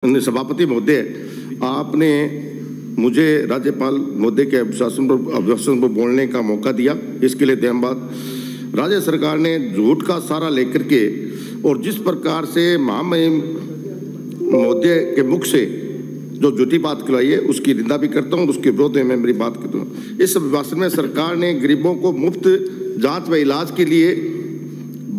सभापति महोदय, आपने मुझे राज्यपाल महोदय के अभिभाषण पर बोलने का मौका दिया, इसके लिए धन्यवाद। राज्य सरकार ने झूठ का सहारा लेकर के और जिस प्रकार से महामहिम महोदय के मुख से जो झूठी बात करवाई है उसकी निंदा भी करता हूँ, उसके विरोध में मैं मेरी बात करता हूँ। इस अभिभाषण में सरकार ने गरीबों को मुफ्त जांच व इलाज के लिए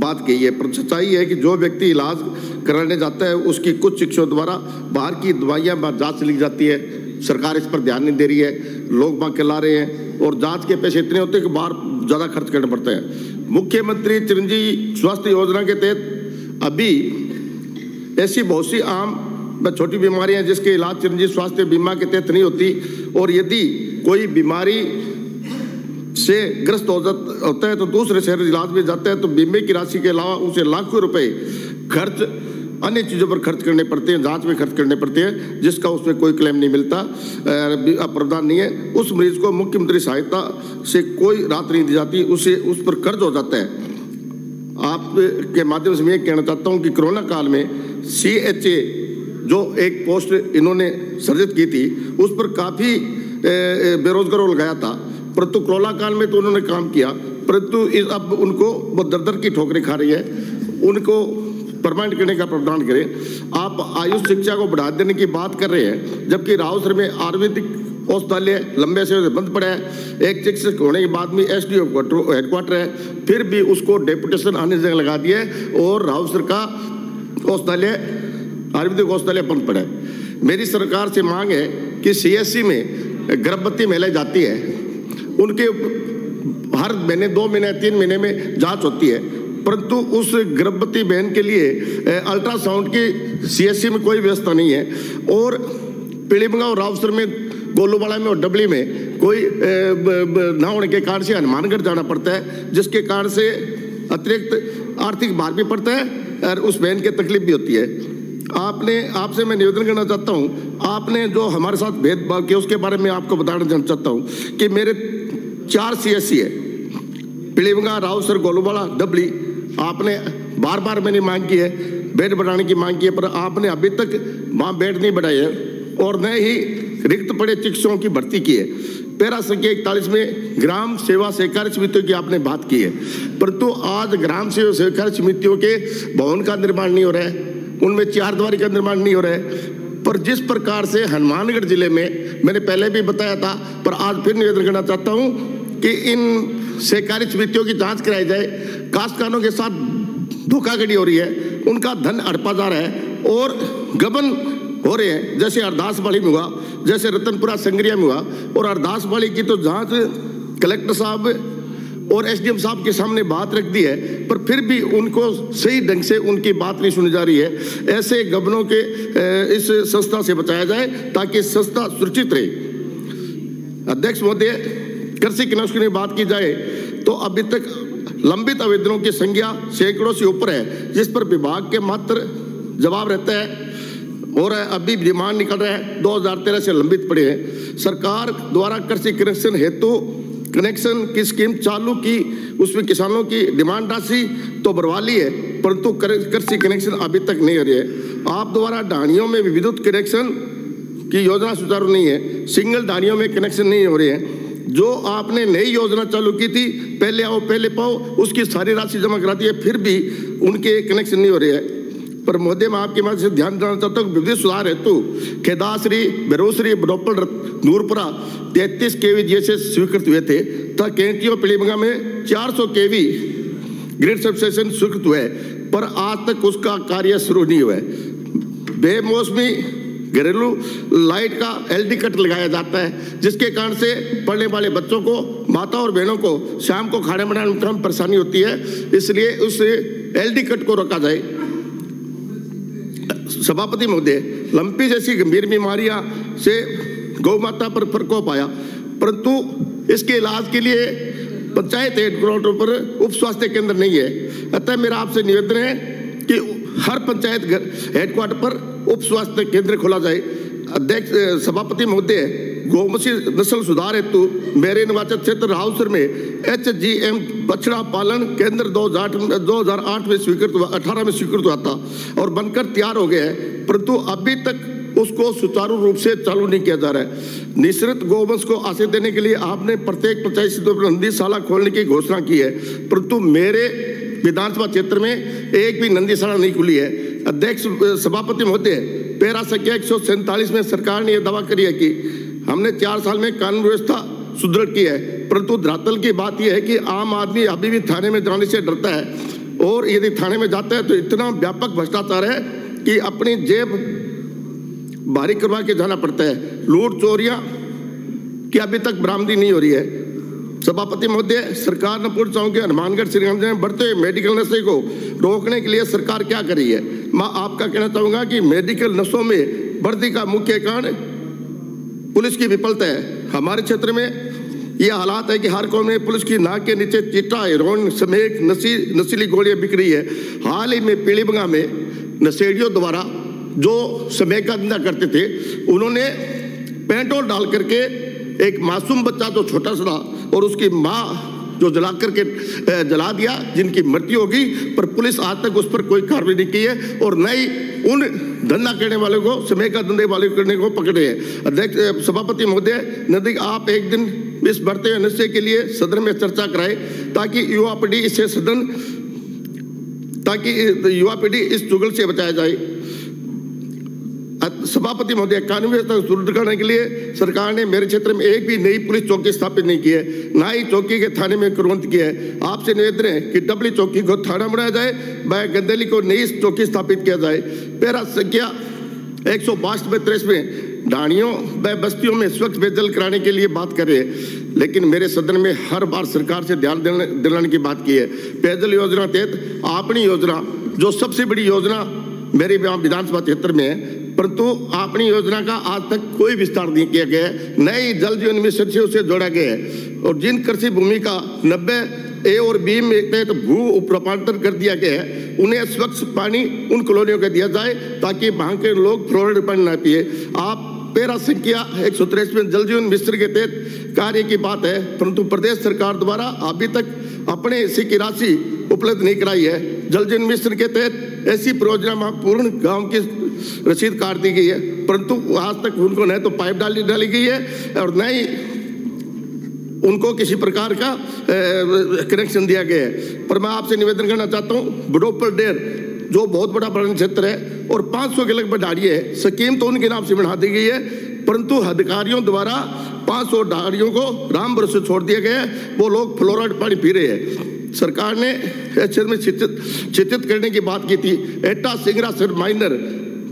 बात कही है, पर सच्चाई है कि जो व्यक्ति इलाज कराने जाता है उसकी कुछ शिक्षकों द्वारा बाहर की दवाइयाँ जांच ली जाती है। सरकार इस पर ध्यान नहीं दे रही है, लोग बाग ला रहे हैं और जांच के पैसे इतने होते हैं कि बाहर ज़्यादा खर्च करना पड़ता है। मुख्यमंत्री चिरंजीवी स्वास्थ्य योजना के तहत अभी ऐसी बहुत सी आम व छोटी बीमारियां जिसके इलाज चिरंजीवी स्वास्थ्य बीमा के तहत नहीं होती, और यदि कोई बीमारी से ग्रस्त होता है तो दूसरे शहर इलाज में जाता है तो बीमे की राशि के अलावा उसे लाखों रुपए खर्च अन्य चीज़ों पर खर्च करने पड़ते हैं, जांच में खर्च करने पड़ते हैं, जिसका उसमें कोई क्लेम नहीं मिलता, प्रावधान नहीं है। उस मरीज को मुख्यमंत्री सहायता से कोई राहत नहीं दी जाती, उसे उस पर कर्ज हो जाता है। आपके माध्यम से मैं ये कहना चाहता हूँ कि कोरोना काल में CHA जो एक पोस्ट इन्होंने सृजित की थी उस पर काफ़ी बेरोजगारों लगाया था, परंतु कोरोना काल में तो उन्होंने काम किया, परंतु अब उनको वो दर की ठोकरें खा रही है। उनको परमानेंट करने का प्रावधान करें। आप आयुष शिक्षा को बढ़ा देने की बात कर रहे हैं, जबकि रावसर में आयुर्वेदिक औषधालय लंबे समय से बंद पड़ा है। एक शिक्षक होने के बाद में SDO हेडक्वार्टर है, फिर भी उसको डेपुटेशन आने जगह लगा दिया है और रावसर का औषधालय आयुर्वेदिक औषधालय बंद पड़ा है। मेरी सरकार से मांग है कि CSC में गर्भवती महिलाएं जाती है, उनके हर महीने 2 महीने 3 महीने में जांच होती है, परंतु उस गर्भवती बहन के लिए अल्ट्रासाउंड की CSC में कोई व्यवस्था नहीं है। और पीलीभंगा और रावसर में गोलूवाड़ा में और डबली में कोई न होने के कारण से हनुमानगढ़ जाना पड़ता है, जिसके कारण से अतिरिक्त आर्थिक भार भी पड़ता है और उस बहन की तकलीफ भी होती है। आपसे मैं निवेदन करना चाहता हूँ, आपने जो हमारे साथ भेदभाव किया उसके बारे में आपको बताना चाहता हूँ कि मेरे 4 CSC है, पीलीभंगा, रावसर, गोलूवाड़ा, डबली। आपने बार बार मैंने मांग की है, बेड बढ़ाने की मांग की है, पर आपने अभी तक वहाँ बेड नहीं बढ़ाए है और न ही रिक्त पड़े चिकित्सकों की भर्ती की है। पैरा संख्या 41 में ग्राम सेवा सहकारी समितियों की आपने बात की है, परंतु आज ग्राम सेवा सहकारी समितियों के भवन का निर्माण नहीं हो रहा है, उनमें 4 दीवारी का निर्माण नहीं हो रहा है। पर जिस प्रकार से हनुमानगढ़ जिले में मैंने पहले भी बताया था, पर आज फिर निवेदन करना चाहता हूँ कि इन सहकारी समितियों की जांच कराई जाए। काश्तकारों के साथ धोखाधड़ी हो रही है, उनका धन हड़पा जा रहा है और गबन हो रहे हैं, जैसे अरदासवाड़ी में हुआ, जैसे रतनपुरा संगरिया में हुआ। और अरदासवाड़ी की तो जांच कलेक्टर साहब और SDM साहब के सामने बात रख दी है, पर फिर भी उनको सही ढंग से उनकी बात नहीं सुनी जा रही है। ऐसे गबनों के इस संस्था से बचाया जाए ताकि संस्था सुरक्षित रहे। अध्यक्ष महोदय, कृषि कनेक्शन की बात की जाए तो अभी तक लंबित आवेदनों की संख्या सैकड़ों से ऊपर है, जिस पर विभाग के मात्र जवाब रहता है और अभी डिमांड निकल रहा है 2013 से लंबित पड़े हैं। सरकार द्वारा कृषि कनेक्शन हेतु कनेक्शन की स्कीम चालू की, उसमें किसानों की डिमांड राशि तो बढ़वा ली है, परंतु कृषि कनेक्शन अभी तक नहीं हो रही है। आप द्वारा ढाणियों में विद्युत कनेक्शन की योजना सुचारू नहीं है, सिंगल ढाणियों में कनेक्शन नहीं हो रहे हैं। जो आपने नई योजना चालू की थी, पहले आओ पहले पाओ, उसकी सारी राशि जमा करा दी है, फिर भी उनके कनेक्शन नहीं हो रहे हैं। पर महोदय, मैं आपके माध्यम से ध्यान देना चाहता हूँ, विद्युत सुधार हेतु खेदाश्री, बेरोसरी, बडोपल, नूरपुरा 33 kV जैसे स्वीकृत हुए थे, तथा केंटियो पीलीभंगा में 400 kV ग्रिड सबस्टेशन स्वीकृत हुए, पर आज तक उसका कार्य शुरू नहीं हुआ है। बेमौसमी घरेलू लाइट का LD कट लगाया जाता है, जिसके कारण से पढ़ने वाले बच्चों को, माता और बहनों को शाम को खाने बनाने में कम परेशानी होती है, इसलिए उस LD कट को रोका जाए। सभापति महोदय, लंपी जैसी गंभीर बीमारियां से गौ माता पर प्रकोप आया, परंतु इसके इलाज के लिए पंचायत हेडक्वार्टर पर उप स्वास्थ्य केंद्र नहीं है। अतः मेरा आपसे निवेदन है कि हर पंचायत हेडक्वार्टर पर उप स्वास्थ्य केंद्र खोला जाए। अध्यक्ष सभापति महोदय, गौमूत्र नस्ल सुधार हेतु मेरे निर्वाचन क्षेत्र राउसर में HGM बछड़ा पालन केंद्र 2008 में स्वीकृत हुआ, 18 में स्वीकृत हुआ था और बनकर तैयार हो गया है, परंतु अभी तक उसको सुचारू रूप से चालू नहीं किया जा रहा है। निश्चित गौवंश को आश्रय देने के लिए आपने प्रत्येक 85 पर नंदीशाला खोलने की घोषणा की है, परंतु मेरे विधानसभा क्षेत्र में एक भी नंदीशाला नहीं खुली है। अध्यक्ष सभापति महोदय, पैरा संख्या 147 में सरकार ने यह दावा करी है कि हमने 4 साल में कानून व्यवस्था सुदृढ़ की है, परंतु धरातल की बात यह है कि आम आदमी अभी भी थाने में जाने से डरता है और यदि थाने में जाता है तो इतना व्यापक भ्रष्टाचार है कि अपनी जेब भारी करवा के जाना पड़ता है। लूट चोरियां की अभी तक बरामदी नहीं हो रही है। सभापति महोदय, सरकार ने पूर्ण चाहूँ कि हनुमानगढ़ श्रीगंज में बढ़ते हुए मेडिकल नशे को रोकने के लिए सरकार क्या कर रही है। मैं आपका कहना चाहूँगा कि मेडिकल नशों में वृद्धि का मुख्य कारण पुलिस की विफलता है। हमारे क्षेत्र में यह हालात है कि हर कोने में पुलिस की नाक के नीचे चिट्टा, हेरोइन समेत नशीली गोलियां बिक रही है। हाल ही में पीलीभंगा में नशेड़ियों द्वारा जो समय का धंधा करते थे, उन्होंने पेट्रोल डाल करके एक मासूम बच्चा जो छोटा सा और उसकी माँ जो जला दिया, जिनकी मृत्यु होगी, पर पुलिस आज तक उस पर कोई कार्रवाई नहीं की है और न ही उन धंधा करने वाले को, समय का धंधे वाले करने को पकड़े हैं। अध्यक्ष सभापति महोदय, यदि आप एक दिन इस बढ़ते हुए नशे के लिए सदन में चर्चा कराएं ताकि युवा पीढ़ी इस चुगल से बचाया जाए। सभापति महोदय, कानून व्यवस्था सुदृढ़ करने के लिए सरकार ने मेरे क्षेत्र में एक भी नई पुलिस चौकी स्थापित नहीं की है, ना ही चौकी के थाने में क्रांति किया है। आपसे निवेदन है कि डबली चौकी को थाना बनाया जाए, व गंदेली को नई चौकी स्थापित किया जाए। पैरा संख्या 162 में ढाणियों व बस्तियों में स्वच्छ पेयजल कराने के लिए बात कर रहे हैं, लेकिन मेरे सदन में हर बार सरकार से ध्यान दिलाने की बात की है। पेयजल योजना तहत आपनी योजना जो सबसे बड़ी योजना मेरे विधानसभा क्षेत्र में है, परंतु आपनी योजना का आज तक कोई विस्तार नहीं किया गया है, न ही जल जीवन मिशन से उसे जोड़ा गया है। और जिन कृषि भूमि का 90A और B में तहत भू उपरूपांतर कर दिया गया है, उन्हें स्वच्छ पानी उन कॉलोनियों को दिया जाए ताकि वहां के लोग फ्लोराइड पानी न पिए। आप पैरा संख्या 163 में जल जीवन मिशन के तहत कार्य की बात है, परंतु प्रदेश सरकार द्वारा अभी तक अपने हिस्से की राशि उपलब्ध नहीं कराई है। जल जीवन मिशन के तहत ऐसी परियोजना पूर्ण गांव की रसीद काट दी गई है, परंतु आज तक उनको न तो पाइप डाली गई है और न ही उनको किसी प्रकार का कनेक्शन दिया गया है। पर मैं आपसे निवेदन करना चाहता हूँ, बडोपर डेर जो बहुत बड़ा पर्यटन क्षेत्र है और 500 के लगभग ढाड़ियाँ है, स्कीम तो उनके नाम से बढ़ा दी गई है, परंतु अधिकारियों द्वारा 500 ढाड़ियों को राम भरोसे छोड़ दिया गया है। वो लोग फ्लोराइड पानी पी रहे हैं। सरकार ने क्षेत्र में चिन्हित करने की बात की थी। एटा सिंगरासर माइनर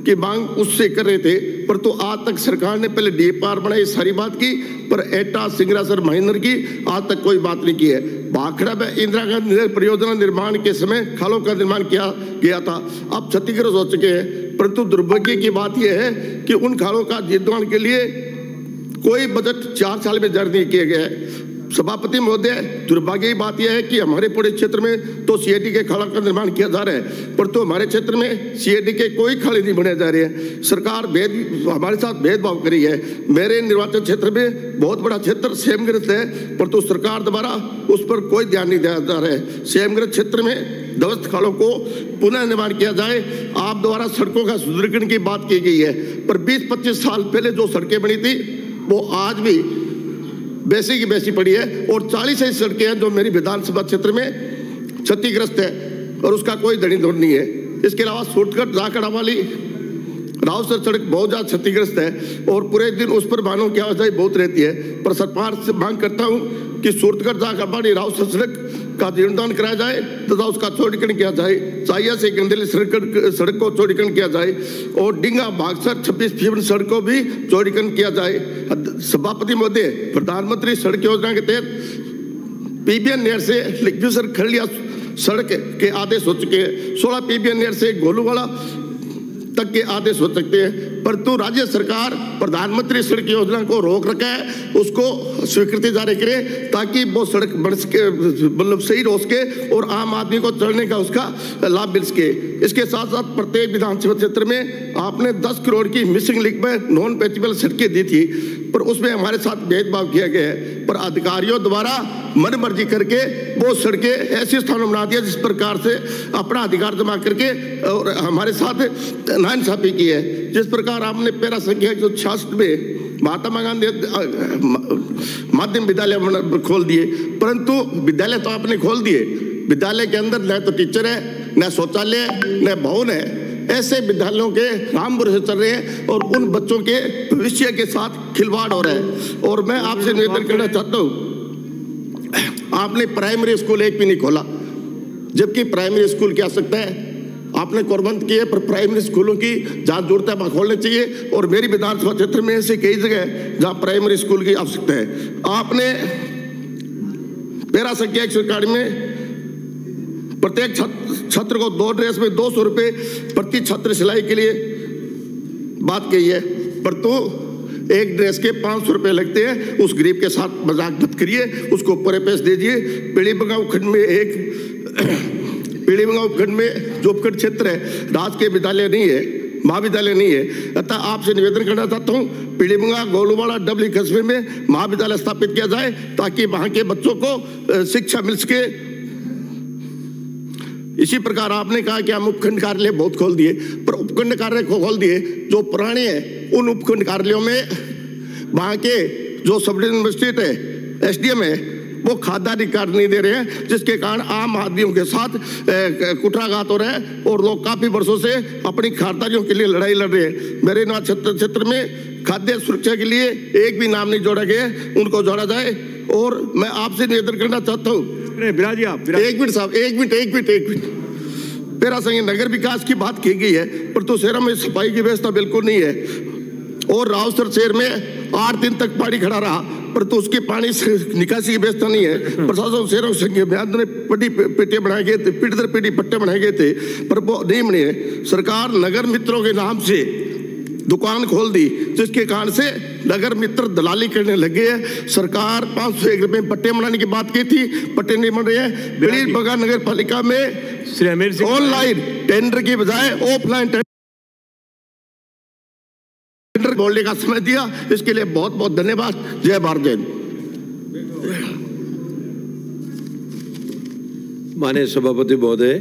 की मांग उससे कर रहे थे, परंतु आज तक सरकार ने पहले DPR बनाई, सारी बात की, पर एटा सिंगरासर माइनर की आज तक कोई बात नहीं की है। भाखड़ा में इंदिरा गांधी परियोजना निर्माण के समय खालों का निर्माण किया गया था, अब क्षतिग्रस्त हो चुके हैं, परंतु दुर्भाग्य की बात यह है कि उन खालों का जीर्णोद्धार के लिए कोई बजट 4 साल में जारी नहीं किया गया है। सभापति महोदय, दुर्भाग्य की बात यह है कि हमारे पूरे क्षेत्र में तो CID के खालों का निर्माण किया जा रहा है, परंतु हमारे क्षेत्र में CID के कोई खाले नहीं बने जा रहे हैं। सरकार हमारे साथ भेदभाव करी है। मेरे निर्वाचन क्षेत्र में बहुत बड़ा क्षेत्र सेमग्रस्त है, परंतु सरकार द्वारा उस पर कोई ध्यान नहीं दिया जा रहा है। सेमग्रस्त क्षेत्र में ध्वस्त खालों को पुनः निर्माण किया जाए। आप द्वारा सड़कों का सुदृढ़ीकरण की बात की गई है, पर 20-25 साल पहले जो सड़कें बनी थी वो आज भी वैसी की वैसी पड़ी है और 40 ऐसी सड़कें हैं जो मेरी विधानसभा क्षेत्र में क्षतिग्रस्त है और उसका कोई धनी धोर नहीं है। इसके अलावा शॉर्टकट जाखड़ा वाली रावसर सड़क बहुत ज्यादा क्षतिग्रस्त है और पूरे दिन उस पर वाहनों की आवाजाही बहुत रहती है, पर सरकार से मांग करता हूं कि शॉर्टकट जाखड़ा वाली रावसर सड़क का जीर्णोद्धार कराया जाए तथा उसका चौड़ीकरण किया जाए। चाहिए से गंदेली सड़क को चौड़ीकरण किया जाए और डिंगा भागसर 26 फीट सड़क को भी चौड़ीकरण किया जाए। सभापति महोदय, प्रधानमंत्री सड़क योजना के तहत PBN नहर से लिखवीसर खरलिया सड़क के आदेश हो चुके हैं। 16 PBN नहर से गोलूवाड़ा तक के आदेश हो सकते हैं। परंतु राज्य सरकार प्रधानमंत्री सड़क योजना को रोक रखा है, उसको स्वीकृति जारी करे ताकि वो सड़क बन सके, मतलब सही हो सके और आम आदमी को चलने का उसका लाभ मिल सके। इसके साथ साथ प्रत्येक विधानसभा क्षेत्र में आपने 10 करोड़ की मिसिंग लिंक में नॉन पैचेबल सड़कें दी थी, पर उसमें हमारे साथ भेदभाव किया गया है, पर अधिकारियों द्वारा मनमर्जी करके वो सड़कें ऐसे स्थानों में बना दिया जिस प्रकार से अपना अधिकार जमा करके और हमारे साथ नाइंसाफी की है। जिस प्रकार आपने पैरा संख्या 166 में महात्मा गांधी माध्यम विद्यालय खोल दिए, परंतु विद्यालय तो आपने खोल दिए, विद्यालय के अंदर न तो टीचर है, न शौचालय है, न भवन है। ऐसे विद्यालयों के राम भरोसे चल रहे हैं और उन बच्चों के भविष्य के साथ खिलवाड़ हो रहा है। और मैं आपसे निवेदन करना चाहता हूँ, आपने प्राइमरी स्कूल एक भी नहीं खोला, जबकि प्राइमरी स्कूल की आवश्यकता है। आपने कोरबंद किए, पर प्राइमरी स्कूलों की जहाँ जरूरत है वहाँ खोलने चाहिए। और मेरी विधानसभा क्षेत्र में ऐसे कई जगह है जहाँ प्राइमरी स्कूल की आवश्यकता है। आपने पैरा संख्या 161 में प्रत्येक छात्र को 2 ड्रेस में 200 रुपये प्रति छात्र सिलाई के लिए बात कही है, परंतु एक ड्रेस के 500 रुपये लगते हैं। उस गरीब के साथ मजाक मत करिए, उसको पूरे पैसे दीजिए। पीलीबंगा उपखंड में जो उपखंड क्षेत्र है, राजकीय विद्यालय नहीं है, महाविद्यालय नहीं है, अतः आपसे निवेदन करना चाहता हूँ पीलीबंगा गोलूवाड़ा डबली कस्बे में महाविद्यालय स्थापित किया जाए ताकि वहाँ के बच्चों को शिक्षा मिल सके। इसी प्रकार आपने कहा कि हम उपखंड कार्यालय बहुत खोल दिए, पर उपखंड कार्यालय को खोल दिए जो पुराने हैं, उन उपखंड कार्यालयों में वहाँ के जो सब डिवीजन मजिस्ट्रेट है, एसडीएम है, वो खाद्यान्न कार्ड नहीं दे रहे हैं, जिसके कारण आम आदमियों के साथ कुठाघात हो रहा है और लोग काफी वर्षों से अपनी खाद्यान्नों के लिए लड़ाई लड़ रहे हैं। मेरे क्षेत्र में खाद्य सुरक्षा के लिए एक भी नाम नहीं जोड़ा गया, उनको जोड़ा जाए। और मैं आपसे निवेदन करना चाहता हूँ, एक मिनट साहब, एक मिनट। पैरा संघ नगर विकास की बात की गई है, परंतु शहरों में सफाई की व्यवस्था बिल्कुल नहीं है। और रावसर शहर में 8 दिन तक पानी खड़ा रहा, परंतु उसकी पानी निकासी की व्यवस्था नहीं है। प्रशासन शहरों संघ में पेटे बनाए गए थे, पीढ़ी दर पीढ़ी पट्टे बनाए गए थे, पर वो नहीं बने। सरकार नगर मित्रों के नाम से दुकान खोल दी, जिसके कारण से नगर मित्र दलाली करने लगे हैं। सरकार 501 रुपये पट्टे बनाने की बात की थी, पट्टे नहीं बन रहे हैं। पीलीबंगा नगर पालिका में ऑनलाइन टेंडर की बजाय ऑफलाइन टेंडर बोलने का समय दिया, इसके लिए बहुत बहुत धन्यवाद। जय भारत, जय। माननीय सभापति महोदय,